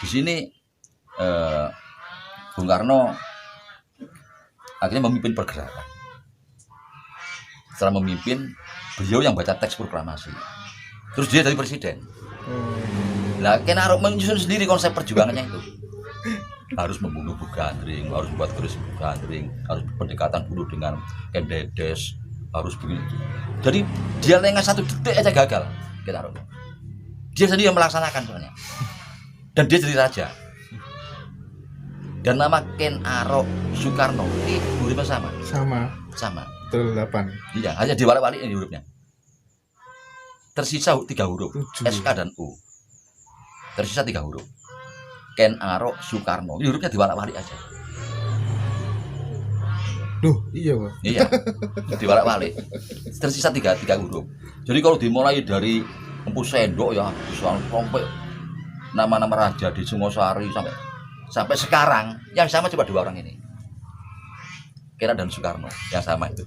sini Bung Karno akhirnya memimpin pergerakan. Setelah memimpin, beliau yang baca teks proklamasi. Terus dia jadi presiden. Nah, Ken Arok menyusun sendiri konsep perjuangannya itu. Harus membunuh Bu Gandring, harus buat keris Bu Gandring, harus pendekatan dulu dengan Ken Dedes, harus begini. Jadi dia lengah 1 detik aja gagal. Ken Arok. Dia sendiri yang melaksanakan sebenarnya. Dan dia jadi raja. Dan nama Ken Arok Soekarno ini hurufnya sama. Betul 8. Iya, hanya diwalik-walik ini hurufnya. Tersisa 3 huruf, 7. SK dan U. Tersisa 3 huruf. Ken Arok Soekarno. Ini hurufnya diwalik-walik aja. Duh, iya, Pak. Iya. Diwalik-walik. Tersisa 3 huruf. Jadi kalau dimulai dari Empu Sendok ya, sampai nama-nama raja di Singosari sampai sekarang yang sama cuma 2 orang ini. Ken dan Soekarno yang sama itu.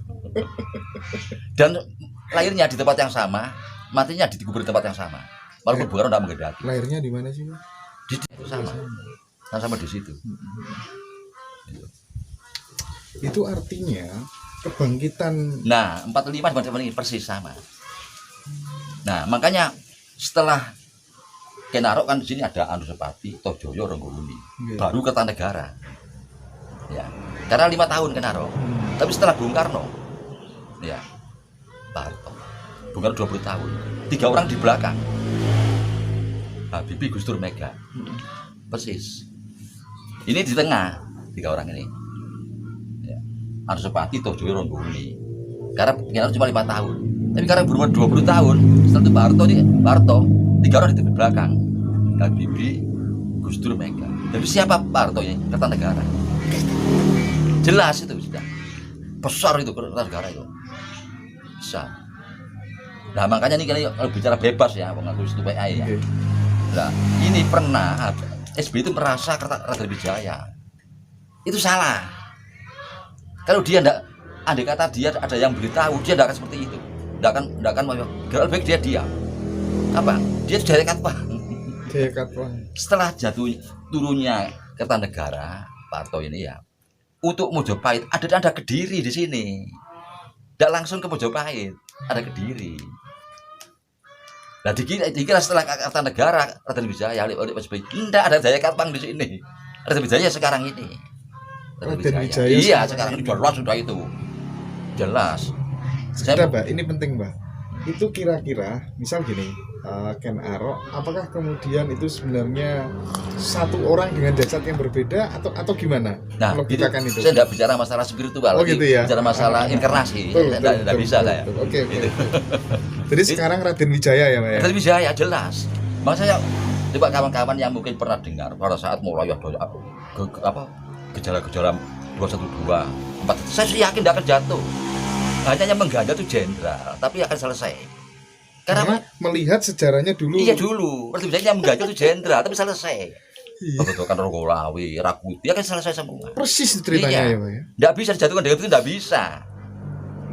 Dan lahirnya di tempat yang sama, matinya dikubur di tempat yang sama. Walaupun Bung Karno tidak menghendaki. Lahirnya di mana sih, Pak? Di situ sama di situ. Itu artinya kebangkitan. Nah, 45 dengan persis sama. Nah, makanya setelah Ken Arok kan di sini ada Anusapati, Tojoyo, Ronggoluni, baru Kertanegara. Ya, karena 5 tahun Ken Arok. Tapi setelah Bung Karno, ya, Pak Harto, Bung Karno 20 tahun, 3 orang di belakang. Habibie, Gus Dur, Mega, persis. Ini di tengah 3 orang ini. Ya. Anusapati, Tojoyo, Ronggoluni. Karena Ken Arok cuma 5 tahun. Tapi karena berumur 20 tahun, setelah itu Pak Harto, 3 orang di belakang. Habibie, Gus Dur, Mega. Jadi siapa Pak Harto ini? Kertanegara. Jelas itu sudah. Besar itu Kertanegara itu. Besar. Nah makanya ini kalau bicara bebas ya, mengaku itu PI ya. Nah ini pernah SBY itu merasa Raden Wijaya. Itu salah. Kalau dia enggak, andai kata dia ada yang beritahu, dia tidak akan seperti itu. Tidak akan mau. Lebih baik dia diam. Apa? Dia sudah dekat Pak. Setelah turunnya Kertanegara, Pak Harto ini ya, untuk Mojopahit ada Kediri di sini. Tidak langsung ke Mojopahit, ada Kediri. Nah dikira setelah Kertanegara, Raden Wijaya oleh Pak SBY, tidak ada Jayakatwang di sini. Raden Wijaya sekarang ini. Raden Wijaya. Iya, sekarang ini jelas sudah itu. Jelas. Sudah, Mbak, ini penting, Mbak. Itu kira-kira, misal gini, Ken Arok, apakah kemudian itu sebenarnya satu orang dengan jasad yang berbeda atau gimana? Nah, itu saya tidak bicara masalah spiritual, gitu ya? Bicara masalah inkarnasi, tidak bisa saya. Oke. Jadi sekarang Raden Wijaya ya, Pak ya? Raden Wijaya jelas. Makanya coba kawan-kawan yang mungkin pernah dengar pada saat mulai gejala-gejala 212, 4, saya yakin tidak akan jatuh. Hanya yang mengganjal itu jenderal, tapi akan selesai. Karena melihat sejarahnya dulu. Iya dulu. Raden Wijaya yang mengganjal itu jenderal, tapi selesai. Pembentukan Ronggolawe, Rakuti akan selesai semua. Persis ceritanya ya, Pak ya. Tidak bisa dijatuhkan dengan itu, tidak bisa.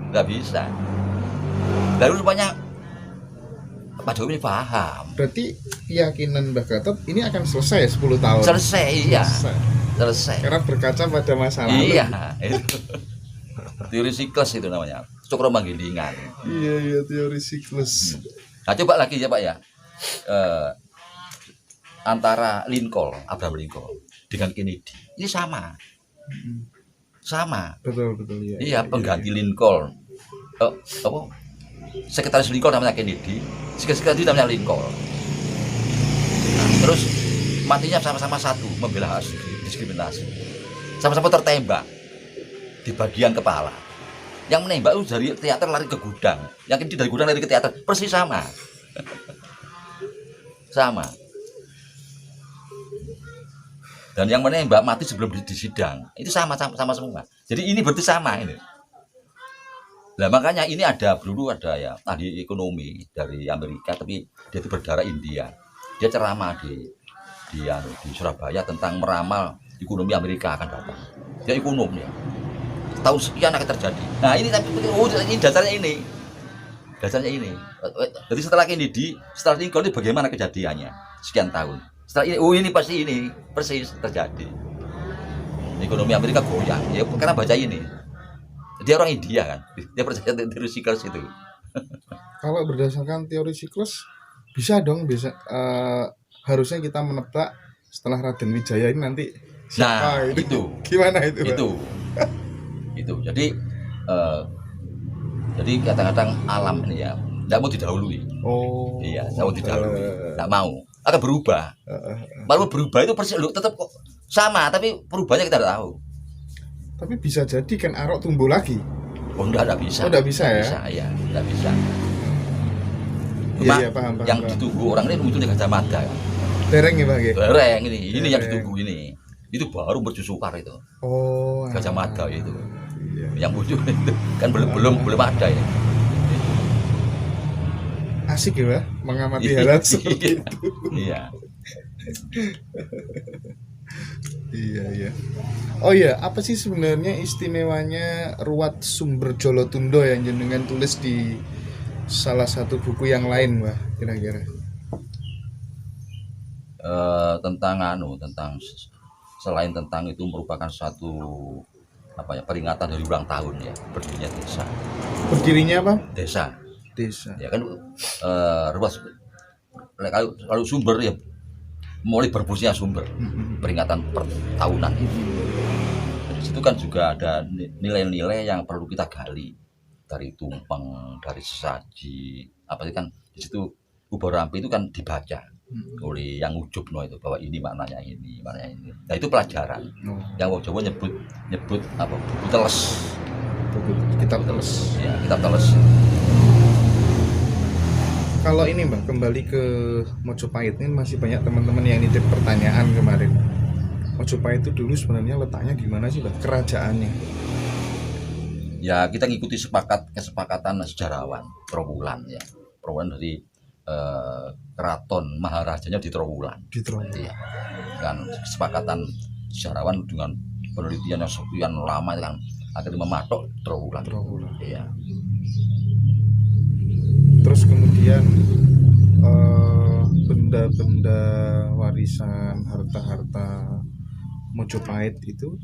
Tidak bisa. Lalu rupanya Pak Jokowi ini paham. Berarti keyakinan Mbah Gatot ini akan selesai 10 tahun. Selesai, iya. Selesai. Karena berkaca pada masa lalu. Iya, itu. Teori siklus itu namanya. Cokro Manggilingan. Iya, teori siklus. Nah, coba lagi ya Pak ya. Antara Abraham Lincoln dengan Kennedy. Ini sama. Sama. Betul ya. Iya, pengganti Lincoln. Sekretaris Lincoln namanya Kennedy, sekretaris namanya Lincoln. Nah, terus matinya sama-sama satu, membela hak diskriminasi. Sama-sama tertembak di bagian kepala. Yang menembak itu dari teater lari ke gudang, yang ini dari gudang lari ke teater, persis sama. Sama. Dan yang menembak mati sebelum disidang, itu sama semua. Jadi ini berarti sama ini. Nah makanya ini dulu ada ya ahli ekonomi dari Amerika, tapi dia itu berdarah India. Dia ceramah di Surabaya tentang meramal ekonomi Amerika akan datang. Dia ekonom ya. Tahun sekian akan terjadi. Nah ini dasarnya ini. Jadi setelah Kennedy, setelah Lincoln itu bagaimana kejadiannya? Sekian tahun. Setelah ini, oh ini pasti ini persis terjadi. Ekonomi Amerika goyang, ya karena baca ini. Dia orang India kan, dia percaya teori siklus itu. Kalau berdasarkan teori siklus bisa dong, bisa harusnya kita menebak setelah Raden Wijaya ini nanti Nah, siapa itu. Gimana itu, Pak? Itu. Jadi kadang-kadang alam ini ya tidak mau didahului. Oh. Iya, tidak mau didahului, tidak mau. Akan berubah. Lalu berubah itu persis tetap kok sama, tapi perubahannya kita tidak tahu. Tapi bisa jadi kan Arok tumbuh lagi. Oh enggak bisa. Oh, enggak bisa ya? Bisa, iya, enggak bisa. Iya, Cuma paham. yang ditunggu orang ini munculnya Gajah Mada kan. Dereng ya, Pak? Dereng ini yang ditunggu ini. Itu baru berjusukar itu. Oh. Gajah Mada itu. Iya. Yang muncul itu kan belum ada ya. Asik ya, Pak, mengamati hal seperti itu. Iya. Iya. Oh iya, apa sih sebenarnya istimewanya Ruwat Sumber Jolotundo yang jenengan tulis di salah satu buku yang lain, Mbak, kira-kira? Tentang selain tentang itu merupakan satu peringatan dari ulang tahun ya berdirinya desa. Berdirinya apa? Desa. Ya kan ruas kalau sumber ya mulai berfungsinya sumber peringatan per tahunan itu. Dari situ kan juga ada nilai-nilai yang perlu kita gali dari tumpeng, dari sesaji, apa sih kan di situ Ubah Rampi itu kan dibaca oleh yang ujub itu bahwa ini maknanya ini. Nah itu pelajaran. Yang Wong Jawa nyebut apa? Buku teles. Kitab teles. Ya, kitab teles. Kalau ini, Mbak, kembali ke Mojopahit, ini masih banyak teman-teman yang nitip pertanyaan kemarin. Mojopahit itu dulu sebenarnya letaknya di mana sih, Mbak? Kerajaannya? Ya kita ngikuti kesepakatan sejarawan Trowulan ya. Trowulan dari keraton Maharajanya di Trowulan. Iya. Dengan kesepakatan sejarawan dengan penelitian yang sekian lama kan akhirnya mematok Trowulan. Iya. Terus kemudian benda-benda warisan, harta-harta Mojopahit itu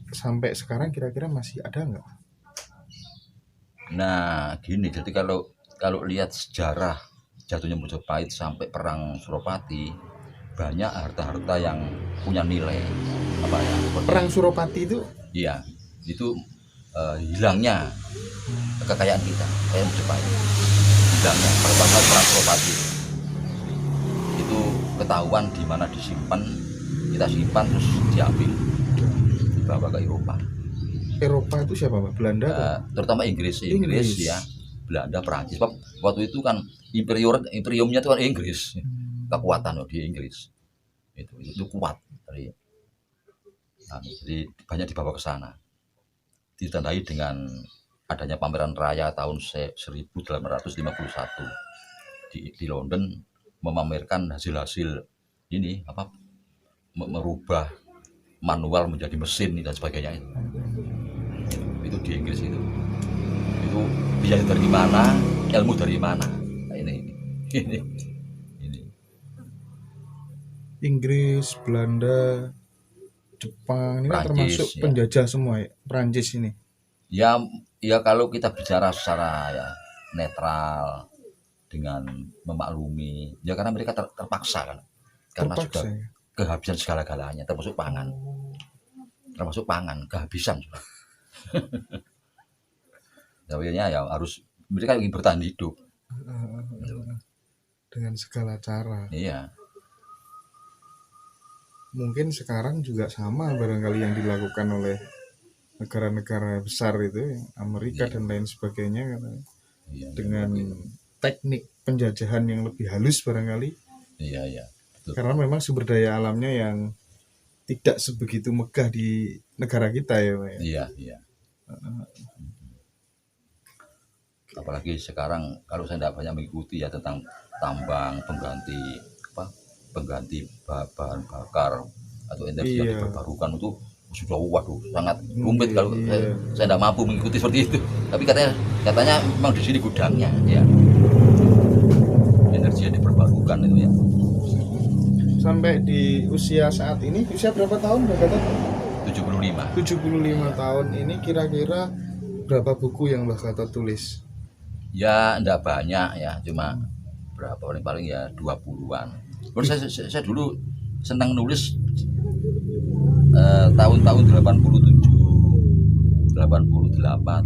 sampai sekarang kira-kira masih ada nggak? Nah gini, jadi kalau lihat sejarah jatuhnya Mojopahit sampai perang Suropati, banyak harta-harta yang punya nilai Perang Suropati itu? Iya, itu hilangnya kekayaan kita kayak Mojopahit, hilangnya perang Suropati itu ketahuan di mana disimpan, kita simpan terus diambil dibawa ke Eropa itu siapa, Pak? Belanda terutama Inggris ya, Belanda, Perancis. Waktu itu kan imperiumnya itu kan Inggris, kekuatan di Inggris itu kuat jadi banyak dibawa ke sana, ditandai dengan adanya pameran raya tahun 1851 di London, memamerkan hasil-hasil ini merubah manual menjadi mesin dan sebagainya itu di Inggris itu biaya dari mana, ilmu dari mana. Nah, ini Inggris, Belanda, Jepang ini kan termasuk penjajah semua ya, Perancis ini. Ya kalau kita bicara secara netral dengan memaklumi ya, karena mereka terpaksa kan, karena sudah kehabisan segala-galanya, termasuk pangan kehabisan sudah. Ya harus mereka ingin bertahan hidup dengan segala cara. Iya. Mungkin sekarang juga sama barangkali yang dilakukan oleh negara-negara besar itu, Amerika dan lain sebagainya, dengan teknik penjajahan yang lebih halus barangkali. Iya. Betul. Karena memang sumber daya alamnya yang tidak sebegitu megah di negara kita ya, Pak. Iya. Apalagi sekarang kalau saya tidak banyak mengikuti ya tentang tambang, pengganti bahan bakar atau energi yang diperbarukan itu sudah sangat rumit. Kalau saya tidak mampu mengikuti seperti itu, tapi katanya memang di sini gudangnya ya, energi yang diperbarukan itu ya. sampai di usia saat ini, usia berapa tahun Mbak Gatot? 75. 75 tahun ini kira-kira berapa buku yang Mbak Gatot tulis? Ya enggak banyak ya, cuma berapa paling ya 20-an. Terus saya dulu senang nulis tahun-tahun 87, 88,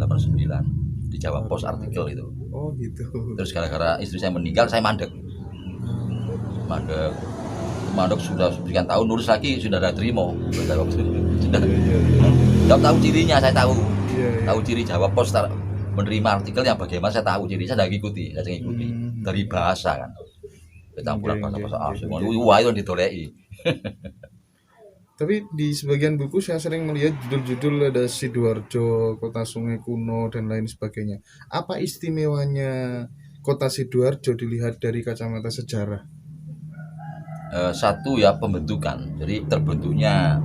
89 di Jawa Pos artikel itu. Oh gitu. Terus gara-gara istri saya meninggal, saya mandek sudah sekian tahun, nulis lagi sudah ada terima. Sudah tahu cirinya, saya tahu. Tahu ciri Jawa Pos menerima artikel yang bagaimana, saya tahu ciri, saya ikuti dari bahasa kan. Campuran bahasa asing. Wah, itu ditoleki. Tapi di sebagian buku saya sering melihat judul-judul ada Sidoarjo, Kota Sungai Kuno dan lain sebagainya. Apa istimewanya Kota Sidoarjo dilihat dari kacamata sejarah? Satu ya pembentukan, jadi terbentuknya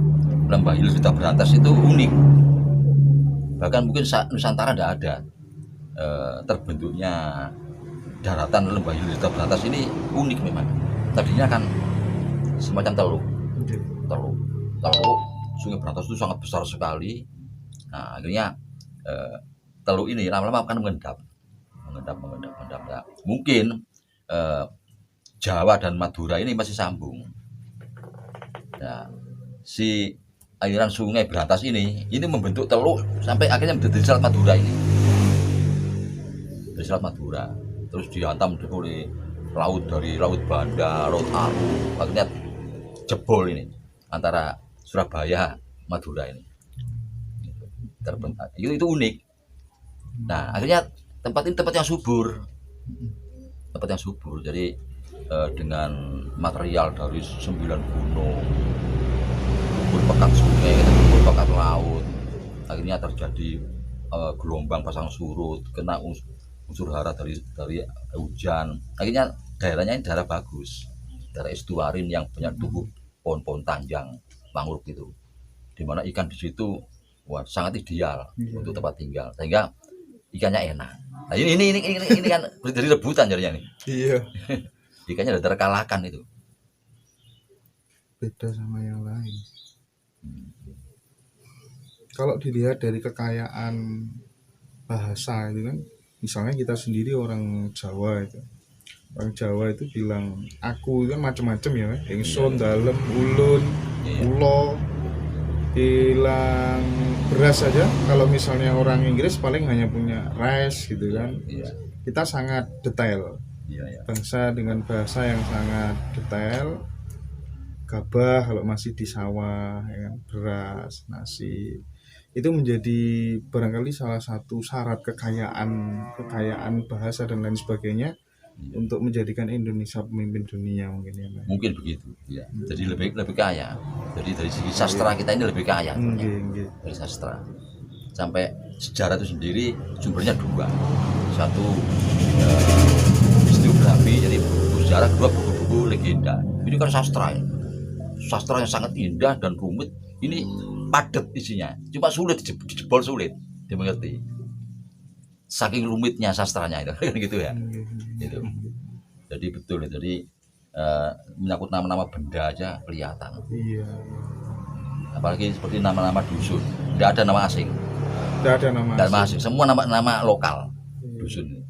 Lembah Hilus Duta Berantas itu unik, bahkan mungkin Nusantara tidak ada terbentuknya daratan Lembah Hilus Duta Berantas ini unik memang. Tadinya kan semacam teluk, Sungai Berantas itu sangat besar sekali. Nah, akhirnya teluk ini lama-lama akan mengendap. Nah, mungkin Jawa dan Madura ini masih sambung. Nah, si aliran Sungai Berantas ini membentuk teluk sampai akhirnya menjadi Selat Madura ini. Dari Selat Madura, terus dihantam oleh laut, dari Laut Banda, Laut Aru, akhirnya jebol ini antara Surabaya, Madura ini. Terbentuk. Itu unik. Nah, akhirnya tempat ini tempat yang subur. Jadi dengan material dari 9 gunung, berpekat sungai, berpekat laut, akhirnya terjadi gelombang pasang surut, kena unsur hara dari hujan. Akhirnya daerahnya ini daerah bagus, daerah estuarin yang banyak tumbuh pohon-pohon tanjang, mangrove itu, dimana ikan di situ sangat ideal untuk tempat tinggal, sehingga ikannya enak. Nah, ini kan jadi rebutan jadinya nih. Iya. Ikannya udah terkalahkan itu. Beda sama yang lain. Kalau dilihat dari kekayaan bahasa itu kan, misalnya kita sendiri orang Jawa itu. Orang Jawa itu bilang aku itu kan macam-macam ya, ingsun, dalem, ulun, ulo. Bilang beras saja, kalau misalnya orang Inggris paling hanya punya rice gitu kan. Kita sangat detail. Bangsa dengan bahasa yang sangat detail, gabah kalau masih di sawah, ya kan? Beras, nasi, itu menjadi barangkali salah satu syarat kekayaan bahasa dan lain sebagainya untuk menjadikan Indonesia pemimpin dunia mungkin ya. Mungkin begitu, ya. Jadi lebih kaya. Jadi dari segi sastra kita ini lebih kaya. Dari sastra. Sampai sejarah itu sendiri sumbernya dua. Satu historiografi, jadi buku sejarah, kedua buku-buku legenda. Ini kan sastra ya. Sastra yang sangat indah dan rumit, ini padat isinya, cuma sulit dijebol, sulit dimengerti, saking rumitnya sastranya itu. Gitu ya. Gitu. Jadi betul, jadi menyangkut nama-nama benda aja kelihatan. Iya. Apalagi seperti nama-nama dusun, tidak ada nama asing. Tidak ada nama asing, semua nama lokal dusun.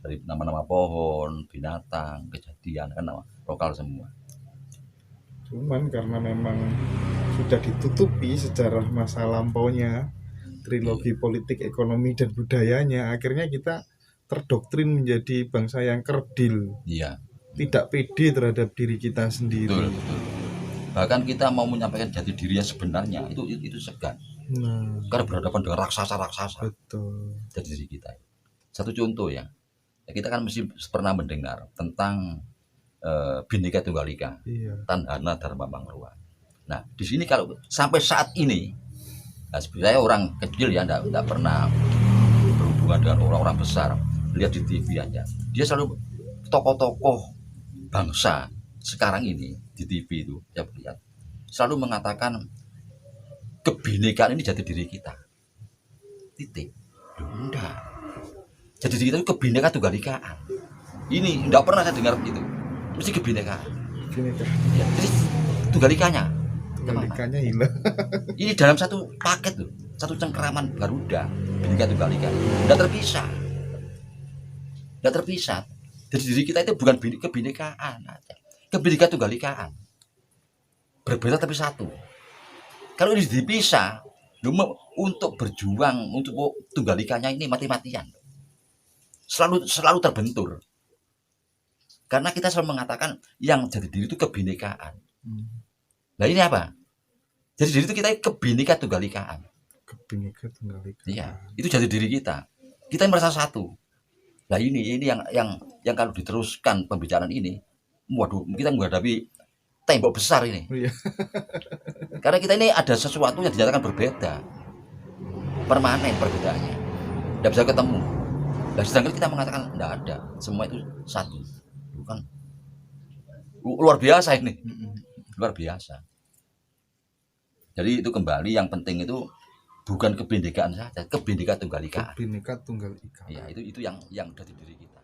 Dari nama-nama pohon, binatang, kejadian, kan nama lokal semua. Cuman karena memang sudah ditutupi sejarah masa lampaunya, trilogi politik, ekonomi, dan budayanya, akhirnya kita terdoktrin menjadi bangsa yang kerdil. Iya. Tidak pede terhadap diri kita sendiri. Betul. Bahkan kita mau menyampaikan jati dirinya sebenarnya itu segan. Karena berhadapan dengan raksasa. Betul. Jati diri kita. Satu contoh ya. Kita kan mesti pernah mendengar tentang Bhinneka Tunggal Ika, Tandhana Dharma Mangrua. Nah, di sini kalau sampai saat ini, saya orang kecil ya, tidak pernah berhubungan dengan orang-orang besar, lihat di TV aja. Dia selalu tokoh-tokoh bangsa sekarang ini di TV itu, saya lihat selalu mengatakan kebinekaan ini jati diri kita. Titik. Enggak. Jadi kita itu kebinekaan tunggal ikaan. Ini tidak pernah saya dengar itu. Mesti kebinekaan. Bineka. Ya, jadi tunggal ikanya Tunggal ikanya hilang. ini dalam satu paket loh, satu cengkeraman Garuda, Bhinneka Tunggal Ika, tidak terpisah, tidak terpisah. Jadi diri kita itu bukan kebinekaan aja, Bhinneka Tunggal Ikaan, berbeda tapi satu. Kalau ini dipisah, untuk berjuang untuk tunggal ikanya ini mati-matian, selalu terbentur. Karena kita selalu mengatakan yang jadi diri itu kebinekaan. Nah ini apa? Jadi diri itu kita Bhinneka Tunggal Ikaan. Bineka Tunggal Ika. Iya, itu jadi diri kita. Kita merasa satu. Nah ini yang kalau diteruskan pembicaraan ini, waduh, kita menghadapi tembok besar ini. Iya. Karena kita ini ada sesuatu yang dinyatakan berbeda, permanen perbedaannya, tidak bisa ketemu. Nah, sedangkan kita mengatakan tidak ada, semua itu satu. Bukan luar biasa ini, luar biasa. Jadi itu kembali yang penting itu bukan kebinekaan saja, Bhinneka Tunggal Ika. Bineka Tunggal Ika. Ya itu yang dari diri kita.